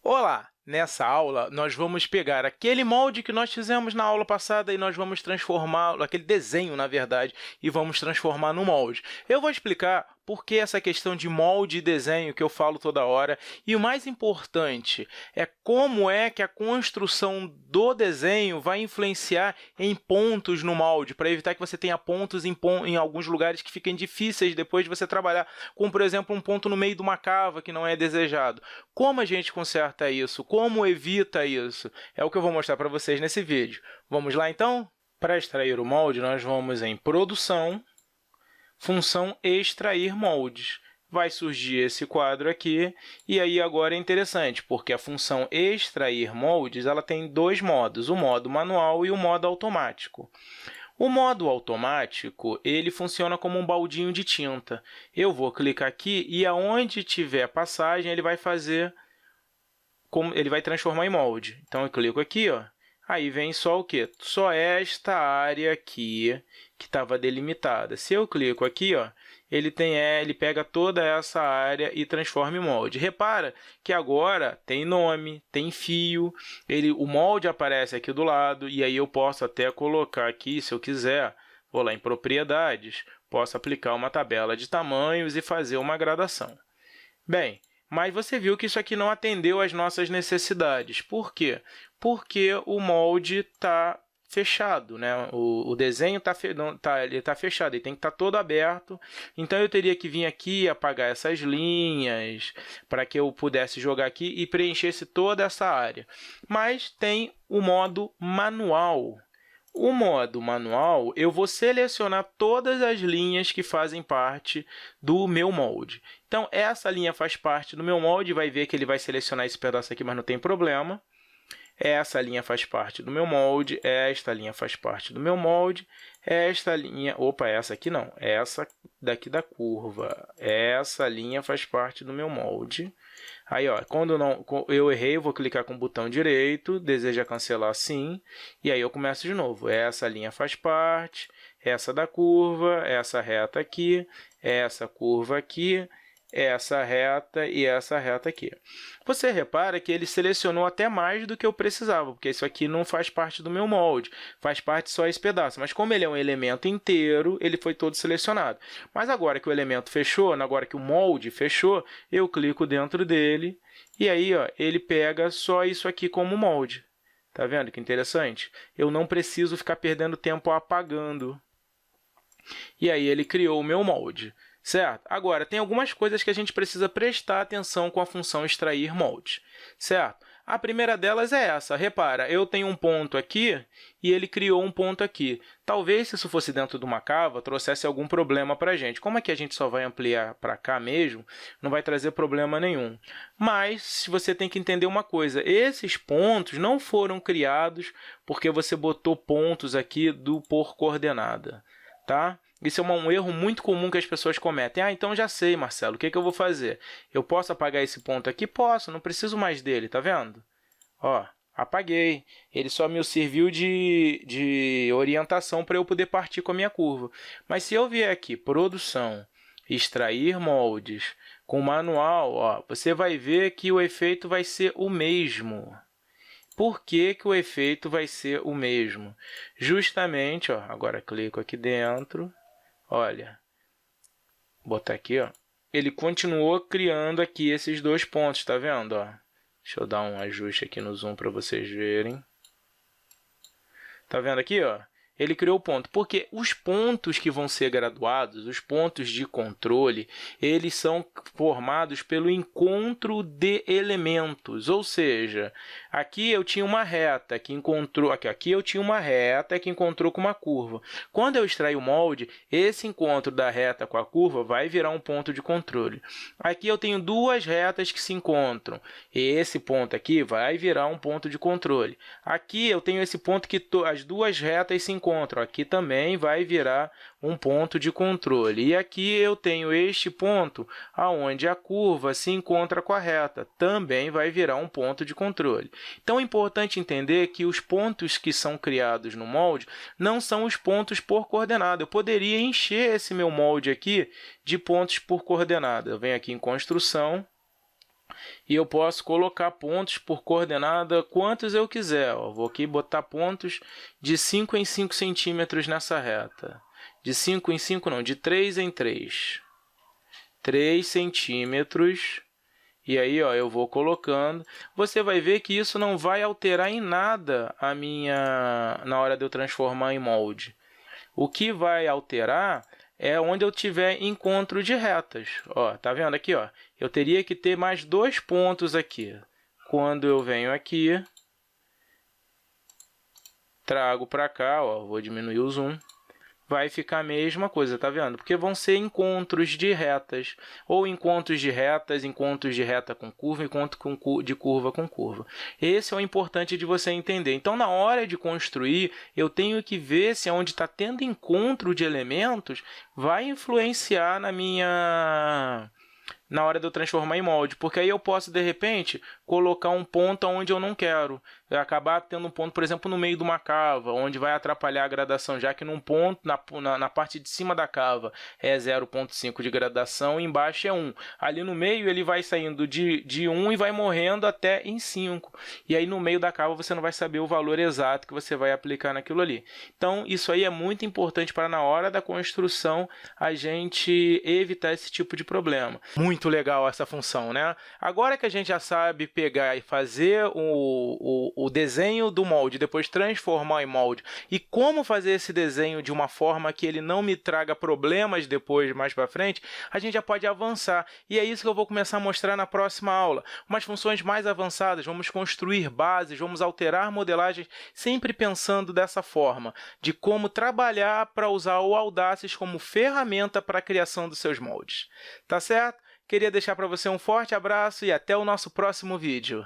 Olá! Nessa aula, nós vamos pegar aquele molde que nós fizemos na aula passada e nós vamos transformá-lo, aquele desenho, na verdade, e vamos transformar no molde. Eu vou explicar por que essa questão de molde e desenho que eu falo toda hora, e o mais importante é como é que a construção do desenho vai influenciar em pontos no molde, para evitar que você tenha pontos em alguns lugares que fiquem difíceis depois de você trabalhar, como, por exemplo, um ponto no meio de uma cava que não é desejado. Como a gente conserta isso? Como evita isso? É o que eu vou mostrar para vocês nesse vídeo. Vamos lá, então? Para extrair o molde, nós vamos em Produção, Função Extrair Moldes. Vai surgir esse quadro aqui, e aí agora é interessante, porque a função Extrair Moldes ela tem dois modos, o modo manual e o modo automático. O modo automático ele funciona como um baldinho de tinta. Eu vou clicar aqui e aonde tiver passagem, ele vai transformar em molde. Então, eu clico aqui, ó, aí vem só o quê? Só esta área aqui que estava delimitada. Se eu clico aqui, ó, ele pega toda essa área e transforma em molde. Repara que agora tem nome, tem fio, o molde aparece aqui do lado, e aí eu posso até colocar aqui, se eu quiser, vou lá em Propriedades, posso aplicar uma tabela de tamanhos e fazer uma gradação. Bem, mas você viu que isso aqui não atendeu às nossas necessidades. Por quê? Porque o molde está fechado, né? O desenho está fechado, ele tem que estar todo aberto. Então, eu teria que vir aqui e apagar essas linhas para que eu pudesse jogar aqui e preenchesse toda essa área. Mas tem o modo manual. O modo manual, eu vou selecionar todas as linhas que fazem parte do meu molde. Então, essa linha faz parte do meu molde, vai ver que ele vai selecionar esse pedaço aqui, mas não tem problema. Essa linha faz parte do meu molde, esta linha faz parte do meu molde, esta linha... Opa, essa aqui não, essa daqui da curva. Essa linha faz parte do meu molde. Aí, ó, quando eu errei, eu vou clicar com o botão direito, deseja cancelar sim, e aí eu começo de novo. Essa linha faz parte, essa da curva, essa reta aqui, essa curva aqui, essa reta e essa reta aqui. Você repara que ele selecionou até mais do que eu precisava, porque isso aqui não faz parte do meu molde, faz parte só esse pedaço. Mas como ele é um elemento inteiro, ele foi todo selecionado. Mas agora que o elemento fechou, agora que o molde fechou, eu clico dentro dele e aí, ó, ele pega só isso aqui como molde. Tá vendo que interessante? Eu não preciso ficar perdendo tempo apagando. E aí ele criou o meu molde. Certo? Agora, tem algumas coisas que a gente precisa prestar atenção com a função extrair molde, certo? A primeira delas é essa. Repara, eu tenho um ponto aqui e ele criou um ponto aqui. Talvez, se isso fosse dentro de uma cava, trouxesse algum problema para a gente. Como aqui a gente só vai ampliar para cá mesmo, não vai trazer problema nenhum. Mas você tem que entender uma coisa. Esses pontos não foram criados porque você botou pontos aqui por coordenada, tá? Isso é um erro muito comum que as pessoas cometem. Ah, então já sei, Marcelo, o que eu vou fazer? Eu posso apagar esse ponto aqui? Posso, não preciso mais dele, tá vendo? Ó, apaguei. Ele só me serviu de orientação para eu poder partir com a minha curva. Mas se eu vier aqui, Produção, Extrair Moldes, com manual, ó, você vai ver que o efeito vai ser o mesmo. Por que o efeito vai ser o mesmo? Justamente, ó, agora clico aqui dentro. Olha, vou botar aqui, ó. Ele continuou criando aqui esses dois pontos, tá vendo? Ó? Deixa eu dar um ajuste aqui no zoom para vocês verem. Tá vendo aqui, ó? Ele criou o ponto, porque os pontos que vão ser graduados, os pontos de controle, eles são formados pelo encontro de elementos, ou seja, aqui eu tinha uma reta que encontrou, aqui eu tinha uma reta que encontrou com uma curva. Quando eu extrair o molde, esse encontro da reta com a curva vai virar um ponto de controle. Aqui eu tenho duas retas que se encontram, esse ponto aqui vai virar um ponto de controle. Aqui eu tenho esse ponto que as duas retas se encontram. Aqui também vai virar um ponto de controle. E aqui eu tenho este ponto onde a curva se encontra com a reta. Também vai virar um ponto de controle. Então, é importante entender que os pontos que são criados no molde não são os pontos por coordenada. Eu poderia encher esse meu molde aqui de pontos por coordenada. Eu venho aqui em Construção, E eu posso colocar pontos por coordenada quantos eu quiser. Ó. Vou aqui botar pontos de 5 em 5 centímetros nessa reta. De 5 em 5 não, de 3 em 3. 3 centímetros. E aí, ó, eu vou colocando. Você vai ver que isso não vai alterar em nada na hora de eu transformar em molde. O que vai alterar é onde eu tiver encontro de retas. Ó, tá vendo aqui? Ó? Eu teria que ter mais 2 pontos aqui. Quando eu venho aqui, trago para cá, ó, vou diminuir o zoom. Vai ficar a mesma coisa, tá vendo? Porque vão ser encontros de retas, ou encontros de retas, encontros de reta com curva, encontro de curva com curva. Esse é o importante de você entender. Então, na hora de construir, eu tenho que ver se onde está tendo encontro de elementos vai influenciar na hora de eu transformar em molde, porque aí eu posso, de repente, colocar um ponto onde eu não quero. Acabar tendo um ponto, por exemplo, no meio de uma cava, onde vai atrapalhar a gradação, já que num ponto, na parte de cima da cava, é 0,5 de gradação e embaixo é 1. Ali no meio, ele vai saindo de 1 e vai morrendo até em 5. E aí, no meio da cava, você não vai saber o valor exato que você vai aplicar naquilo ali. Então, isso aí é muito importante para, na hora da construção, a gente evitar esse tipo de problema. Muito legal essa função, né? Agora que a gente já sabe pegar e fazer o desenho do molde, depois transformar em molde, e como fazer esse desenho de uma forma que ele não me traga problemas depois, mais para frente, a gente já pode avançar. E é isso que eu vou começar a mostrar na próxima aula. Umas funções mais avançadas, vamos construir bases, vamos alterar modelagens, sempre pensando dessa forma, de como trabalhar para usar o Audaces como ferramenta para a criação dos seus moldes. Tá certo? Queria deixar para você um forte abraço e até o nosso próximo vídeo.